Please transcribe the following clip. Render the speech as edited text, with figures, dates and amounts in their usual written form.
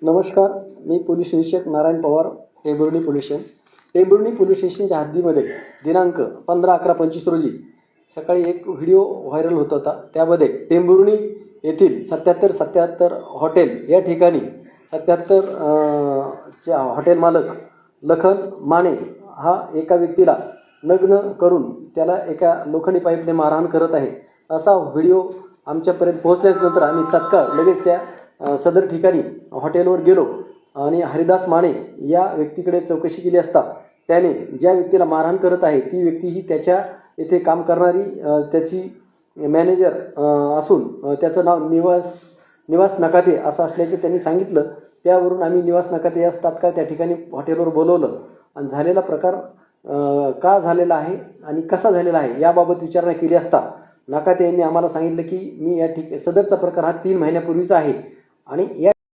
नमस्कार, मी पोलीस निरीक्षक Narayan Pawar, Tembhurni police station. Tembhurni police स्टेशनच्या हद्दीमध्ये दिनांक 15/11/25 रोजी सकाळी एक व्हिडिओ व्हायरल होत होता. त्यामध्ये टेंभुर्णी येथील 7777 हॉटेल या ठिकाणी 77 हॉटेल मालक लखन माने हा एका व्यक्तीला नग्न करून त्याला एका लोखंडी पाईपने मारहाण करत आहे, असा व्हिडिओ आमच्यापर्यंत पोहोचल्यानंतर आम्ही तात्काळ लगेच त्या सदर ठिकाणी हॉटेलवर गेलो आणि हरिदास माने या व्यक्तीकडे चौकशी केली असता त्याने ज्या व्यक्तीला मारहाण करत आहे ती व्यक्ती ही त्याच्या येथे काम करणारी त्याची मॅनेजर असून त्याचं नाव निवास नकाते असं असल्याचे त्यांनी सांगितलं. त्यावरून आम्ही निवास नकाते यास तात्काळ त्या ठिकाणी हॉटेलवर बोलवलं आणि झालेला प्रकार का झालेला आहे आणि कसा झालेला आहे याबाबत विचारणा केली असता नकाते यांनी आम्हाला सांगितलं की मी सदरचा प्रकार हा 3 महिन्यापूर्वीचा आहे आणि या